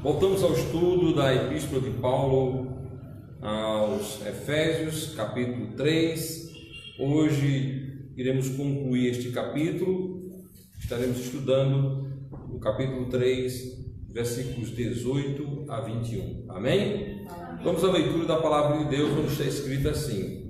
Voltamos ao estudo da Epístola de Paulo aos Efésios, capítulo 3. Hoje iremos concluir este capítulo. Estaremos estudando o capítulo 3, versículos 18 a 21. Amém? Vamos à leitura da palavra de Deus, onde está escrito assim: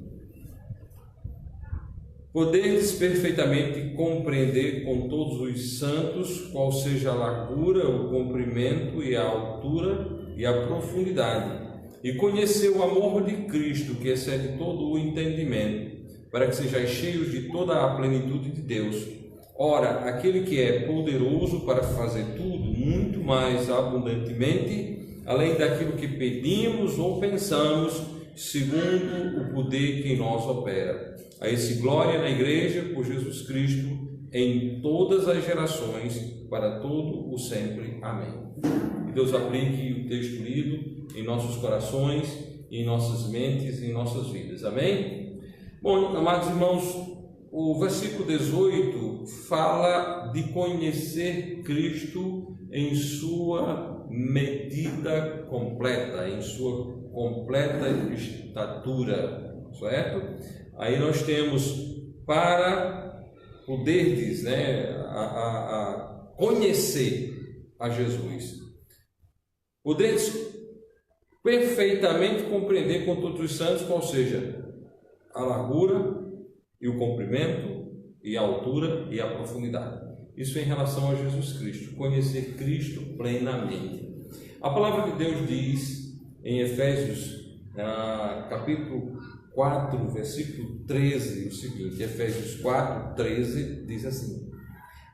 Podeis perfeitamente compreender com todos os santos qual seja a largura, o comprimento e a altura e a profundidade, e conhecer o amor de Cristo, que excede todo o entendimento, para que sejais cheios de toda a plenitude de Deus. Ora, aquele que é poderoso para fazer tudo muito mais abundantemente, além daquilo que pedimos ou pensamos, segundo o poder que em nós opera. A esse glória na igreja por Jesus Cristo em todas as gerações, para todo o sempre. Amém. Que Deus aplique o texto lido em nossos corações, em nossas mentes e em nossas vidas. Amém? Bom, amados irmãos, o versículo 18 fala de conhecer Cristo em sua medida completa, em sua completa estatura, certo? Aí nós temos para poderdes, a conhecer a Jesus, poderes perfeitamente compreender com todos os santos qual seja a largura e o comprimento e a altura e a profundidade. Isso em relação a Jesus Cristo, conhecer Cristo plenamente. A palavra de Deus diz em Efésios, capítulo 4, versículo 13, o seguinte: Efésios 4, 13 diz assim: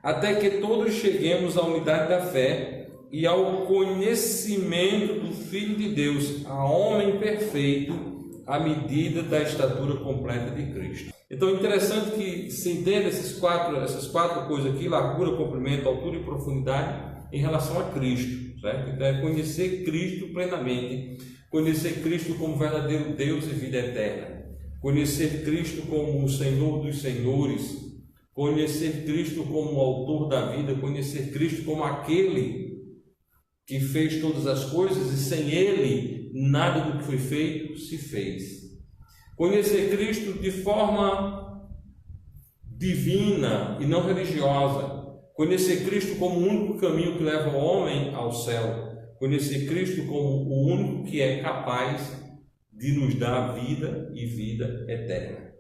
até que todos cheguemos à unidade da fé e ao conhecimento do Filho de Deus, a homem perfeito, à medida da estatura completa de Cristo. Então é interessante que se entenda essas quatro coisas aqui: largura, comprimento, altura e profundidade, em relação a Cristo, certo? Então é conhecer Cristo plenamente, conhecer Cristo como verdadeiro Deus e vida eterna, conhecer Cristo como o Senhor dos senhores, conhecer Cristo como o autor da vida, conhecer Cristo como aquele que fez todas as coisas e sem Ele nada do que foi feito se fez. Conhecer Cristo de forma divina e não religiosa. Conhecer Cristo como o único caminho que leva o homem ao céu. Conhecer Cristo como o único que é capaz de nos dar vida e vida eterna.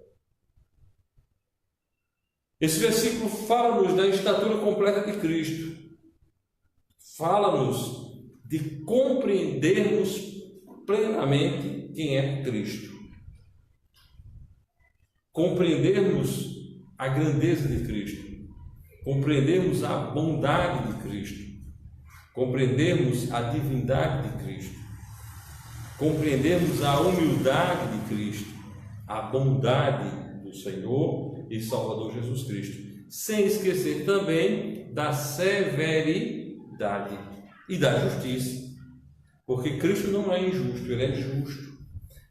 Esse versículo fala-nos da estatura completa de Cristo. Fala-nos de compreendermos plenamente quem é Cristo. Compreendermos a grandeza de Cristo. Compreendermos a bondade de Cristo. Compreendermos a divindade de Cristo. Compreendermos a humildade de Cristo, a bondade do Senhor e Salvador Jesus Cristo, sem esquecer também da severidade e da justiça, porque Cristo não é injusto, Ele é justo.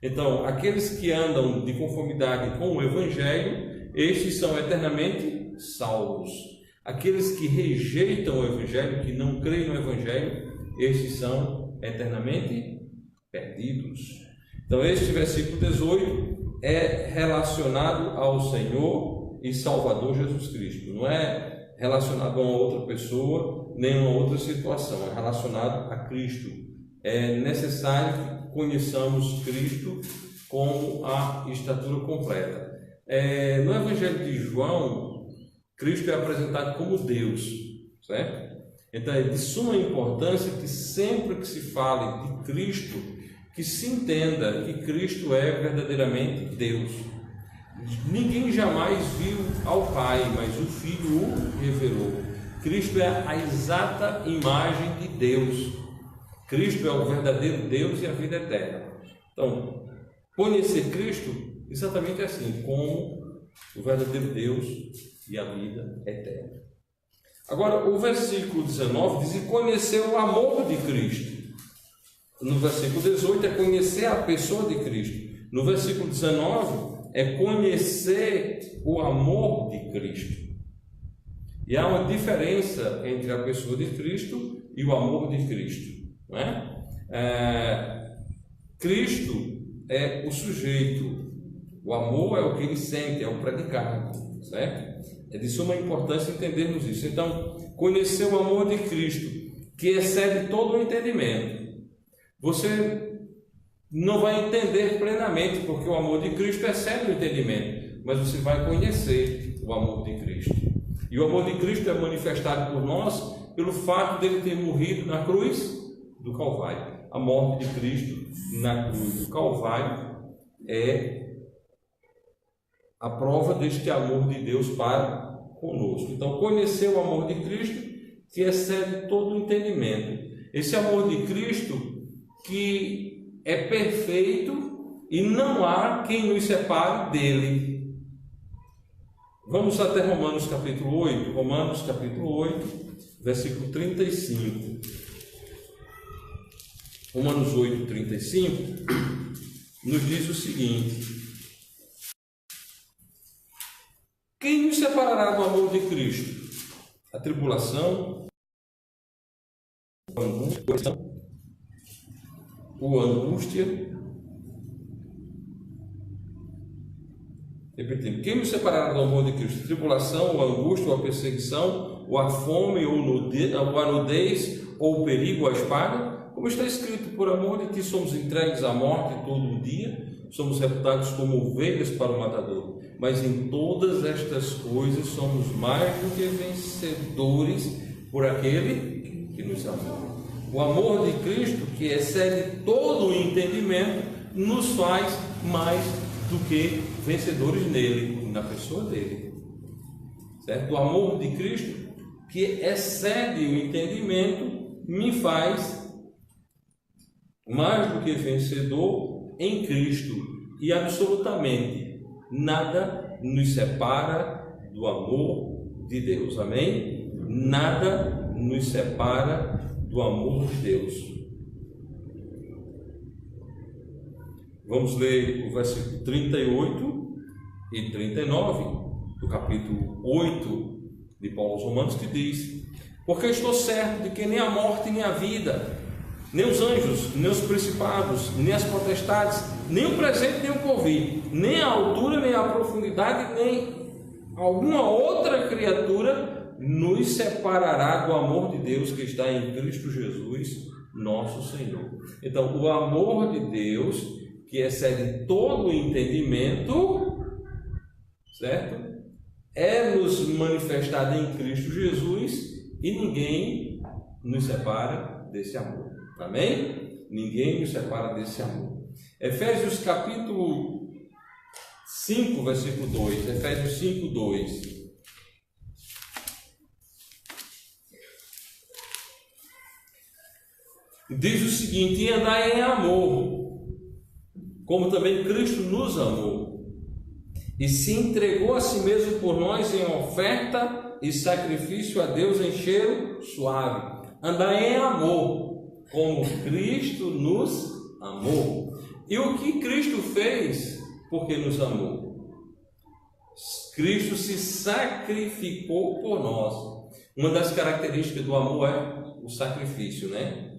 Então, aqueles que andam de conformidade com o Evangelho, estes são eternamente salvos. Aqueles que rejeitam o Evangelho, que não creem no Evangelho, estes são eternamente perdidos. Então este versículo 18 é relacionado ao Senhor e Salvador Jesus Cristo. Não é relacionado a uma outra pessoa, nem a uma outra situação. É relacionado a Cristo. É necessário que conheçamos Cristo como a estatura completa. No Evangelho de João, Cristo é apresentado como Deus, certo? Então é de suma importância que sempre que se fale de Cristo, que se entenda que Cristo é verdadeiramente Deus. Ninguém jamais viu ao Pai, mas o Filho o revelou. Cristo é a exata imagem de Deus. Cristo é o verdadeiro Deus e a vida eterna. Então, conhecer Cristo exatamente assim, como o verdadeiro Deus e a vida eterna. Agora, o versículo 19 diz: e conhecer o amor de Cristo. No versículo 18 é conhecer a pessoa de Cristo. No versículo 19 é conhecer o amor de Cristo. E há uma diferença entre a pessoa de Cristo e o amor de Cristo. não é? Cristo é o sujeito, o amor é o que ele sente, é o predicado, certo? É de suma importância entendermos isso. Então, conhecer o amor de Cristo, que excede todo o entendimento. Você não vai entender plenamente, porque o amor de Cristo excede o entendimento, mas você vai conhecer o amor de Cristo. E o amor de Cristo é manifestado por nós pelo fato dele ter morrido na cruz do Calvário. A morte de Cristo na cruz do Calvário é a prova deste amor de Deus para conosco. Então, conhecer o amor de Cristo, que excede todo o entendimento. Esse amor de Cristo que é perfeito e não há quem nos separe dele. Vamos até Romanos capítulo 8. Romanos capítulo 8, versículo 35. Romanos 8, 35 nos diz o seguinte: quem nos separará do amor de Cristo? A tribulação, a angústia. Repetindo, quem nos separará do amor de Cristo? A tribulação, a angústia, ou a perseguição, ou a fome, ou a nudez, ou o perigo, ou a espada? Como está escrito, por amor de ti somos entregues à morte todo o dia, somos reputados como ovelhas para o matador. Mas em todas estas coisas somos mais do que vencedores por aquele que nos amou. O amor de Cristo, que excede todo o entendimento, nos faz mais do que vencedores nele, na pessoa dele. Certo? O amor de Cristo, que excede o entendimento, me faz mais do que vencedor em Cristo. E absolutamente nada nos separa do amor de Deus. Amém? Nada nos separa do amor de Deus. Vamos ler o versículo 38 e 39 do capítulo 8 de Paulo aos Romanos, que diz: porque estou certo de que nem a morte nem a vida, nem os anjos, nem os principados, nem as potestades, nem o presente nem o porvir, nem a altura nem a profundidade, nem alguma outra criatura nos separará do amor de Deus que está em Cristo Jesus, nosso Senhor. Então, o amor de Deus, que excede todo o entendimento, certo? É nos manifestado em Cristo Jesus, e ninguém nos separa desse amor. Amém? Ninguém nos separa desse amor. Efésios capítulo 5, versículo 2. Efésios 5, 2. Diz o seguinte: e andai em amor, como também Cristo nos amou, e se entregou a si mesmo por nós em oferta e sacrifício a Deus em cheiro suave. Andai em amor, como Cristo nos amou. E o que Cristo fez porque nos amou? Cristo se sacrificou por nós. Uma das características do amor é o sacrifício, né?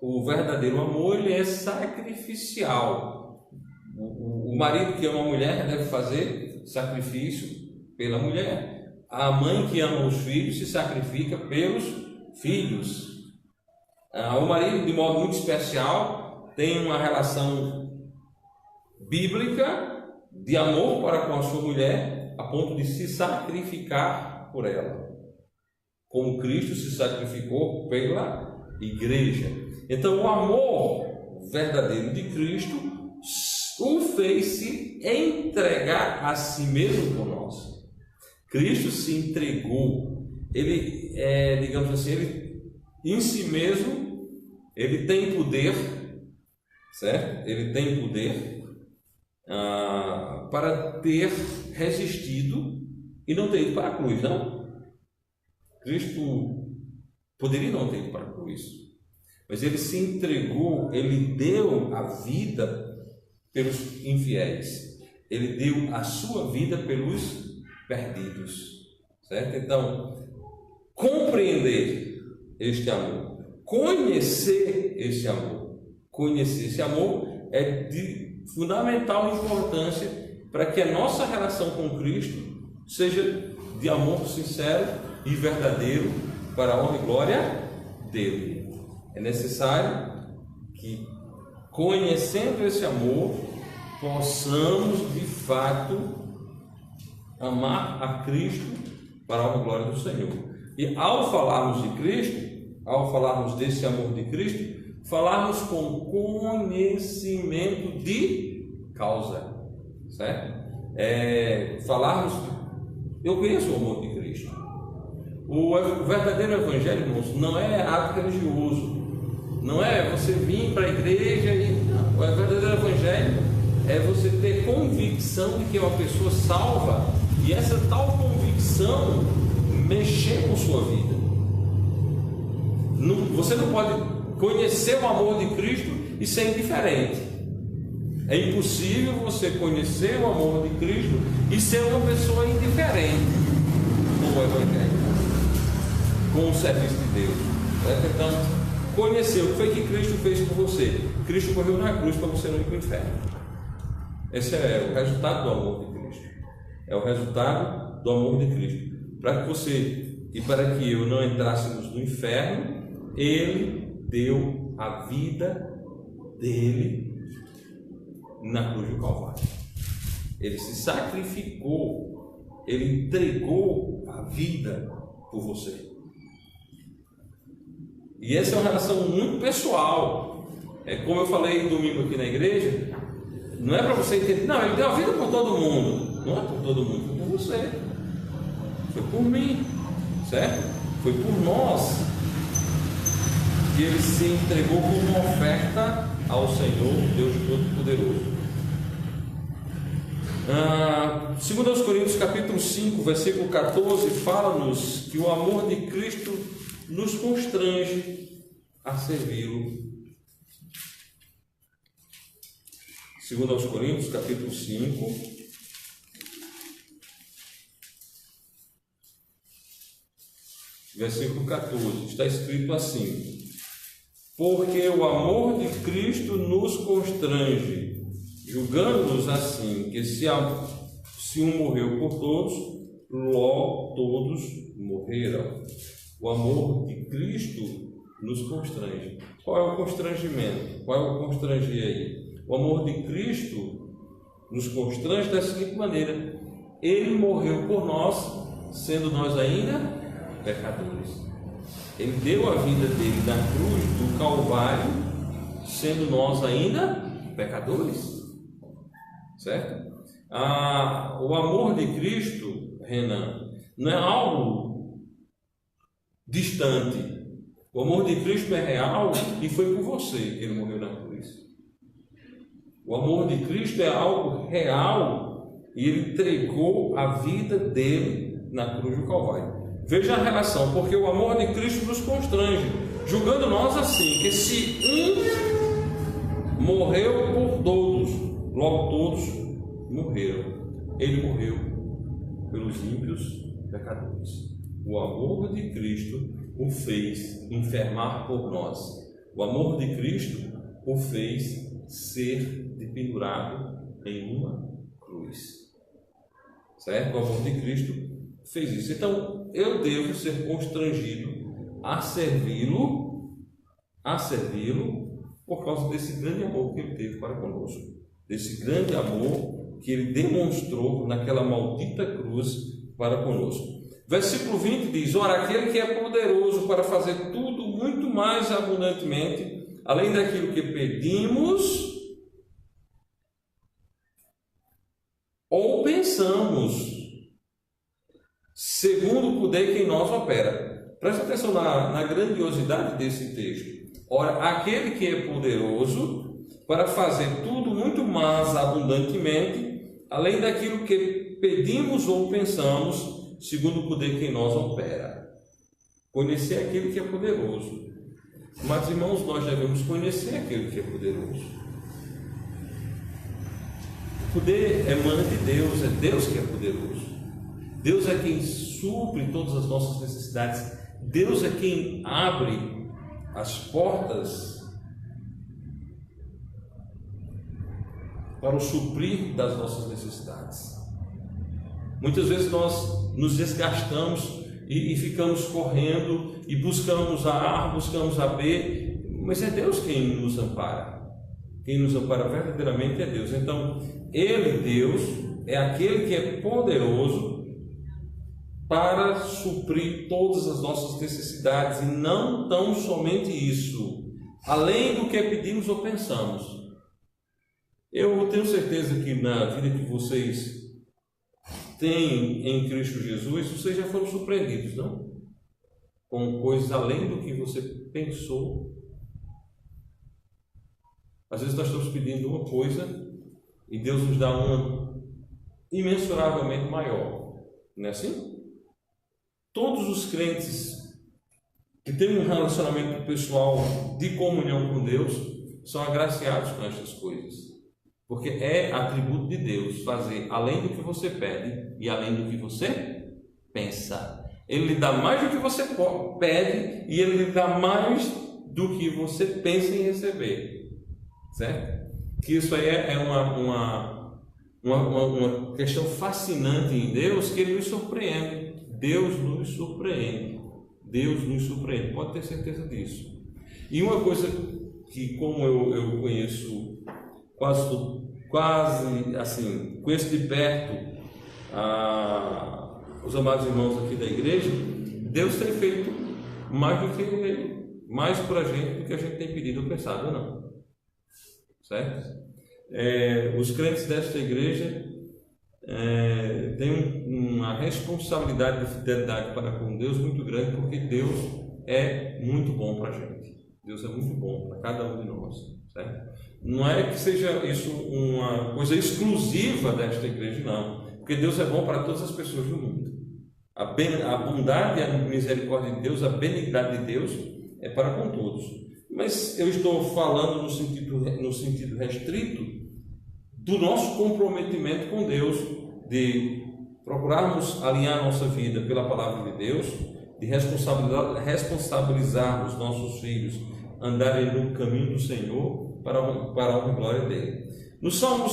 O verdadeiro amor, ele é sacrificial. O marido que ama a mulher deve fazer sacrifício pela mulher. A mãe que ama os filhos se sacrifica pelos filhos. O marido, de modo muito especial, tem uma relação bíblica de amor para com a sua mulher, a ponto de se sacrificar por ela, como Cristo se sacrificou pela igreja. Então, o amor verdadeiro de Cristo o fez se entregar a si mesmo por nós. Cristo se entregou. Ele, digamos assim, ele em si mesmo, ele tem poder, certo? Ele tem poder para ter resistido e não ter ido para a cruz, não? Cristo poderia não ter ido para a cruz, mas ele se entregou, ele deu a vida pelos infiéis, ele deu a sua vida pelos perdidos, certo? Então, compreender este amor conhecer esse amor. Conhecer esse amor é de fundamental importância para que a nossa relação com Cristo seja de amor sincero e verdadeiro para a honra e glória dele. É necessário que, conhecendo esse amor, possamos de fato amar a Cristo para a honra e glória do Senhor. E ao falarmos de Cristo, ao falarmos desse amor de Cristo, falarmos com conhecimento de causa, certo? Falarmos, eu conheço o amor de Cristo. O verdadeiro evangelho, irmãos, não é ato religioso, não é você vir para a igreja e não. O verdadeiro evangelho é você ter convicção de que é uma pessoa salva e essa tal convicção mexer com sua vida. Você não pode conhecer o amor de Cristo e ser indiferente. É impossível você conhecer o amor de Cristo e ser uma pessoa indiferente com o evangelho, com o serviço de Deus. Então, conhecer o que foi que Cristo fez por você. Cristo morreu na cruz para você não ir para o inferno. Esse é o resultado do amor de Cristo. É o resultado do amor de Cristo. Para que você e para que eu não entrássemos no inferno, Ele deu a vida dele na cruz do Calvário. Ele se sacrificou, ele entregou a vida por você. E essa é uma relação muito pessoal. É como eu falei domingo aqui na igreja, não é para você entender, não, ele deu a vida por todo mundo. Não é por todo mundo, foi por você. Foi por mim, certo? Foi por nós que ele se entregou como uma oferta ao Senhor, Deus Todo-Poderoso. 2 Coríntios capítulo 5, versículo 14, fala-nos que o amor de Cristo nos constrange a servi-lo. 2 Coríntios capítulo 5, versículo 14, está escrito assim: porque o amor de Cristo nos constrange, julgando-nos assim, que se um morreu por todos, logo todos morreram. O amor de Cristo nos constrange. Qual é o constrangimento? Qual é o constranger aí? O amor de Cristo nos constrange da seguinte maneira: Ele morreu por nós, sendo nós ainda pecadores. Ele deu a vida dele na cruz do Calvário, sendo nós ainda pecadores, certo? O amor de Cristo, Renan, não é algo distante. O amor de Cristo é real e foi por você que ele morreu na cruz. O amor de Cristo é algo real e ele entregou a vida dele na cruz do Calvário. Veja a relação, porque o amor de Cristo nos constrange, julgando nós assim, que se um morreu por todos, logo todos morreram. Ele morreu pelos ímpios pecadores. O amor de Cristo o fez enfermar por nós. O amor de Cristo o fez ser pendurado em uma cruz. Certo? O amor de Cristo fez isso. Então, eu devo ser constrangido a servi-lo por causa desse grande amor que ele teve para conosco, desse grande amor que ele demonstrou naquela maldita cruz para conosco. Versículo 20 diz: ora, aquele que é poderoso para fazer tudo muito mais abundantemente, além daquilo que pedimos ou pensamos, segundo o poder que em nós opera. Presta atenção na grandiosidade desse texto. Ora, aquele que é poderoso para fazer tudo muito mais abundantemente, além daquilo que pedimos ou pensamos, segundo o poder que em nós opera. Conhecer aquele que é poderoso. Mas, irmãos, nós devemos conhecer aquele que é poderoso. O poder emana de Deus, é Deus que é poderoso. Deus é quem supre todas as nossas necessidades. Deus é quem abre as portas para o suprir das nossas necessidades. Muitas vezes nós nos desgastamos e ficamos correndo e buscamos a A, buscamos a B, mas é Deus quem nos ampara. Quem nos ampara verdadeiramente é Deus. Então, Ele, Deus, é aquele que é poderoso para suprir todas as nossas necessidades, e não tão somente isso, além do que pedimos ou pensamos. Eu tenho certeza que na vida que vocês têm em Cristo Jesus, vocês já foram surpreendidos, não? Com coisas além do que você pensou. Às vezes nós estamos pedindo uma coisa e Deus nos dá uma imensuravelmente maior. Não é assim? Todos os crentes que têm um relacionamento pessoal de comunhão com Deus são agraciados com estas coisas. Porque é atributo de Deus fazer além do que você pede e além do que você pensa. Ele lhe dá mais do que você pede e Ele lhe dá mais do que você pensa em receber. Certo? Que isso aí é uma questão fascinante em Deus, que Ele nos surpreende. Deus nos surpreende. Deus nos surpreende. Pode ter certeza disso. E uma coisa que, como eu conheço quase assim, conheço de perto os amados irmãos aqui da igreja, Deus tem feito mais por a gente do que a gente tem pedido ou pensado, ou não. Certo? Os crentes desta igreja têm uma responsabilidade de fidelidade para com Deus muito grande, porque Deus é muito bom para a gente. Deus é muito bom para cada um de nós. Certo? Não é que seja isso uma coisa exclusiva desta igreja, não. Porque Deus é bom para todas as pessoas do mundo. A bondade e a misericórdia de Deus, a benignidade de Deus é para com todos. Mas eu estou falando no sentido restrito do nosso comprometimento com Deus, de procurarmos alinhar nossa vida pela palavra de Deus, de responsabilizarmos nossos filhos andarem no caminho do Senhor para a honra e glória dele. No Salmo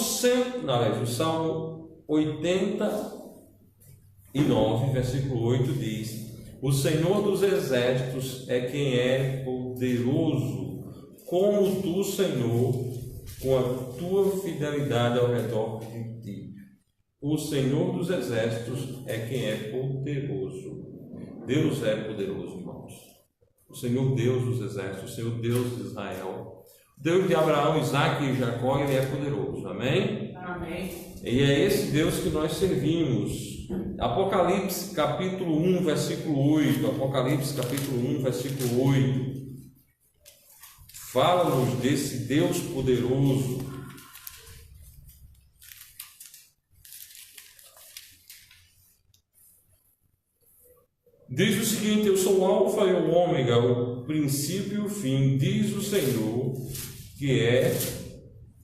89, versículo 8 diz: o Senhor dos exércitos é quem é poderoso, como tu, Senhor, com a tua fidelidade ao redor de ti. O Senhor dos exércitos é quem é poderoso. Deus é poderoso, irmãos. O Senhor Deus dos exércitos, o Senhor Deus de Israel, Deus de Abraão, Isaque e Jacó, Ele é poderoso. Amém? Amém. E é esse Deus que nós servimos. Apocalipse capítulo 1, versículo 8. Apocalipse capítulo 1, versículo 8. Fala-nos desse Deus poderoso. Diz o seguinte: eu sou o Alfa e o Ômega, o princípio e o fim, diz o Senhor, que é,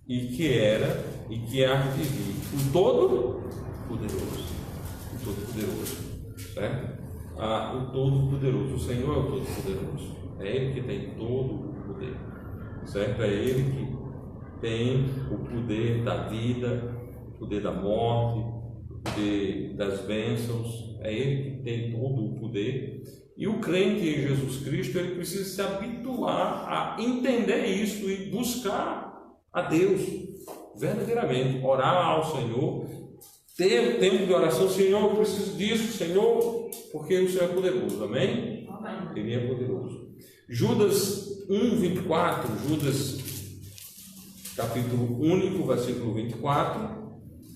e que era, e que há de vir, o Todo-Poderoso. O Todo-Poderoso, certo? O Todo-Poderoso, o Senhor é o Todo-Poderoso. É Ele que tem todo o poder, certo? É Ele que tem o poder da vida, o poder da morte, o poder das bênçãos. É Ele que tem todo o poder. E o crente em Jesus Cristo, ele precisa se habituar a entender isso e buscar a Deus verdadeiramente, orar ao Senhor, ter tempo de oração. Senhor, eu preciso disso, Senhor, porque o Senhor é poderoso. Amém? Amém. Ele é poderoso. Judas 1:24, Judas capítulo único, versículo 24,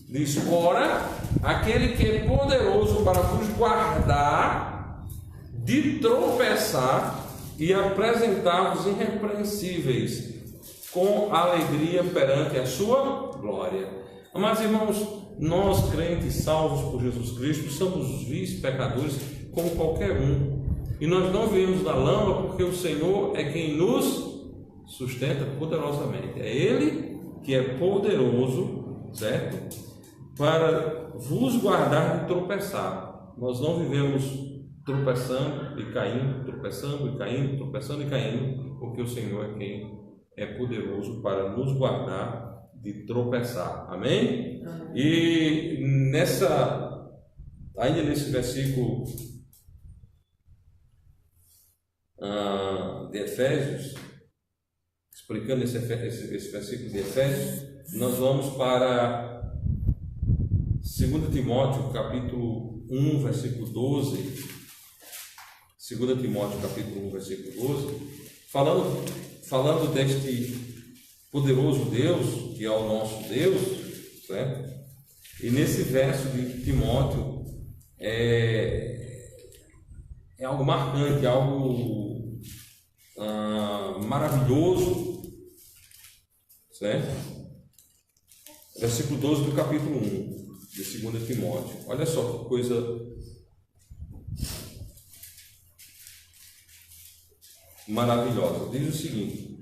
diz: ora, aquele que é poderoso para vos guardar de tropeçar e apresentar-vos irrepreensíveis com alegria perante a sua glória. Amados irmãos, nós crentes salvos por Jesus Cristo somos vis pecadores como qualquer um, e nós não viemos da lama, porque o Senhor é quem nos sustenta poderosamente. É Ele que é poderoso, certo? Para vos guardar de tropeçar. Nós não vivemos tropeçando e caindo, tropeçando e caindo, porque o Senhor é quem é poderoso para nos guardar de tropeçar. Amém? E ainda nesse versículo de Efésios, explicando esse versículo de Efésios, nós vamos para 2 Timóteo, capítulo 1, versículo 12. 2 Timóteo, capítulo 1, versículo 12, falando deste poderoso Deus, que é o nosso Deus, certo? E nesse verso de Timóteo é algo marcante, algo maravilhoso, certo? Versículo 12 do capítulo 1 de 2 Timóteo. Olha só que coisa maravilhosa. Diz o seguinte: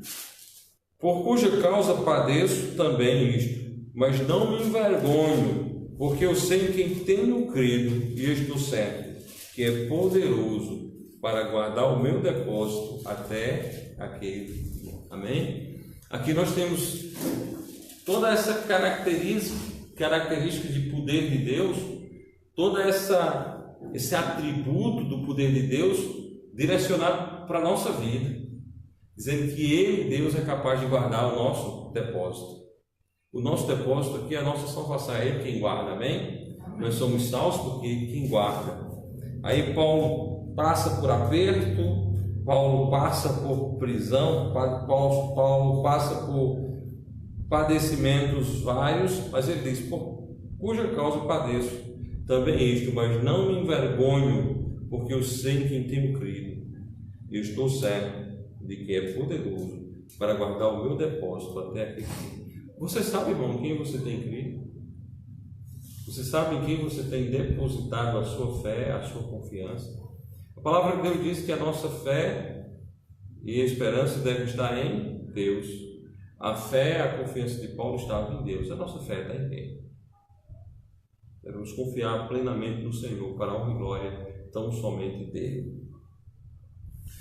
por cuja causa padeço também isto, mas não me envergonho, porque eu sei em quem tenho crido e estou certo, que é poderoso para guardar o meu depósito até aquele dia. Amém? Aqui nós temos toda essa característica de poder de Deus, esse atributo do poder de Deus direcionado para a nossa vida, dizendo que Ele, Deus, é capaz de guardar o nosso depósito. O nosso depósito aqui é a nossa salvação, é Ele quem guarda, amém? Nós somos salvos porque Ele quem guarda. Aí Paulo passa por aperto, Paulo passa por prisão, Paulo passa por padecimentos vários, mas ele diz: por cuja causa padeço também isto, mas não me envergonho, porque eu sei em quem tenho crido, e estou certo de que é poderoso para guardar o meu depósito até aquele dia. Você sabe, irmão, em quem você tem crido? Você sabe em quem você tem depositado a sua fé, a sua confiança? A palavra de Deus diz que a nossa fé e a esperança devem estar em Deus. A fé, a confiança de Paulo estava em Deus. A nossa fé está em quem? Devemos confiar plenamente no Senhor, para a honra e glória tão somente dele.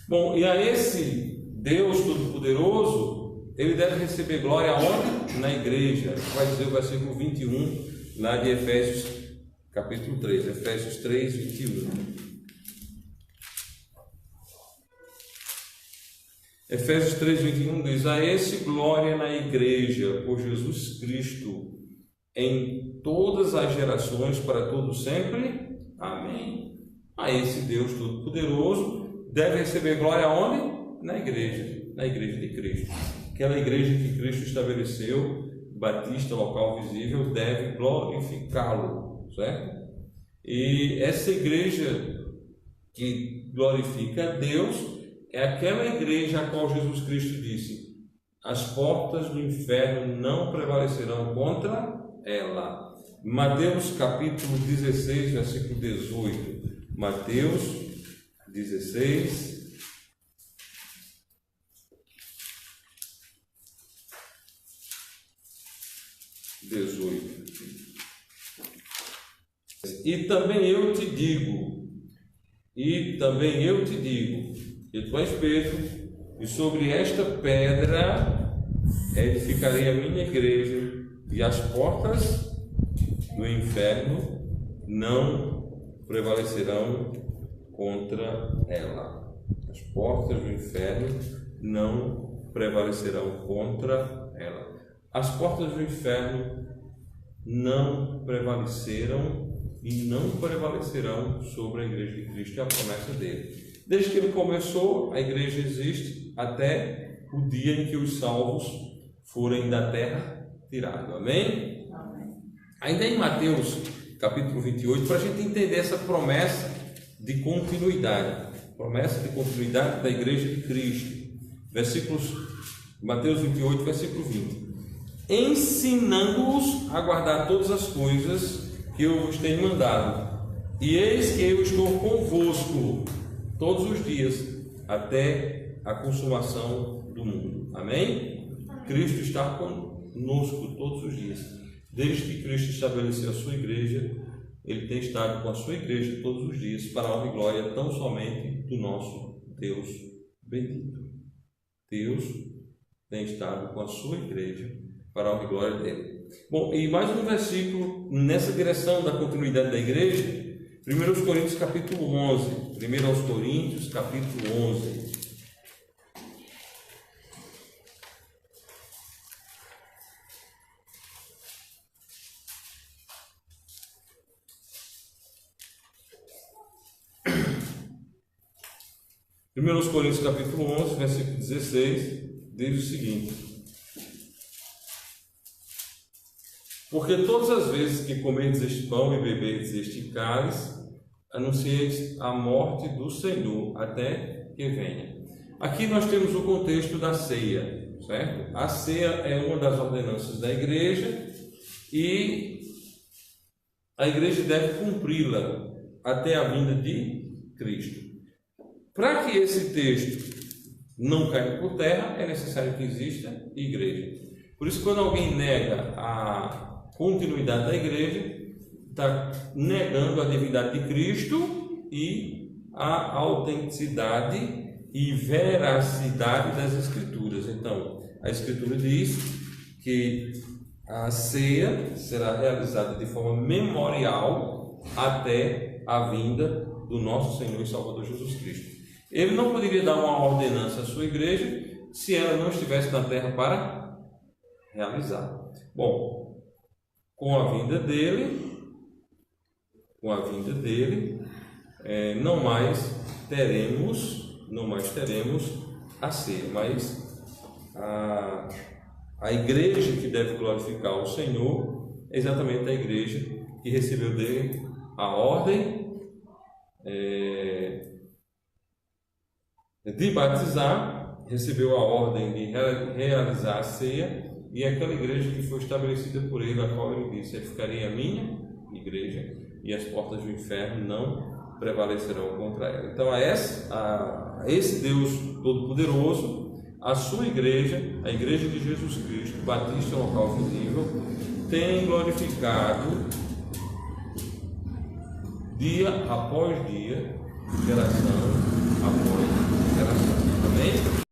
Bom, e a esse Deus Todo-Poderoso, ele deve receber glória aonde? Na igreja. Vai dizer o versículo 21, lá de Efésios, capítulo 3, Efésios 3, 21. Efésios 3, 21 diz: a esse glória na igreja, por Jesus Cristo, em todas as gerações, para todo sempre. Amém. A esse Deus Todo-Poderoso deve receber glória onde? Na igreja de Cristo. Aquela igreja que Cristo estabeleceu, batista, local visível, deve glorificá-lo, certo? E essa igreja que glorifica a Deus é aquela igreja a qual Jesus Cristo disse: as portas do inferno não prevalecerão contra ela. Mateus capítulo 16, versículo 18. Mateus 16, 18. E também eu te digo, que tu és Pedro, e sobre esta pedra edificarei a minha igreja, e as portas do inferno não prevalecerão contra ela. As portas do inferno não prevalecerão contra ela. As portas do inferno não prevaleceram e não prevalecerão sobre a igreja de Cristo, é a promessa dele. Desde que ele começou, a igreja existe até o dia em que os salvos forem da terra tirados. Amém? Amém. Ainda em Mateus capítulo 28, para a gente entender essa promessa de continuidade da igreja de Cristo. Mateus 28, versículo 20. Ensinando-os a guardar todas as coisas que eu vos tenho mandado. E eis que eu estou convosco todos os dias, até a consumação do mundo. Amém? Cristo está conosco todos os dias. Desde que Cristo estabeleceu a sua igreja, Ele tem estado com a sua igreja todos os dias, para a honra e glória tão somente do nosso Deus bendito. Deus tem estado com a sua igreja para a honra e glória dele. Bom, e mais um versículo nessa direção da continuidade da igreja, 1 Coríntios capítulo 11. 1 Coríntios capítulo 11. Primeiros Coríntios capítulo 11, versículo 16, diz o seguinte: porque todas as vezes que comerdes este pão e beberdes este cálice, anuncieis a morte do Senhor até que venha. Aqui nós temos o contexto da ceia, certo? A ceia é uma das ordenanças da igreja e a igreja deve cumpri-la até a vinda de Cristo. Para que esse texto não caia por terra, é necessário que exista igreja. Por isso, quando alguém nega a continuidade da igreja, está negando a divindade de Cristo e a autenticidade e veracidade das Escrituras. Então, a Escritura diz que a ceia será realizada de forma memorial até a vinda do nosso Senhor e Salvador Jesus Cristo. Ele não poderia dar uma ordenança à sua igreja se ela não estivesse na terra para realizar. Bom, com a vinda dele, não mais teremos a ceia, mas a igreja que deve glorificar o Senhor é exatamente a igreja que recebeu dele a ordem de batizar, recebeu a ordem de realizar a ceia, e aquela igreja que foi estabelecida por ele, a qual ele disse: edificarei a minha igreja e as portas do inferno não prevalecerão contra ela. Então a esse Deus Todo-Poderoso, a sua igreja, a igreja de Jesus Cristo, batista local visível, tem glorificado dia após dia, geração após geração. Amém?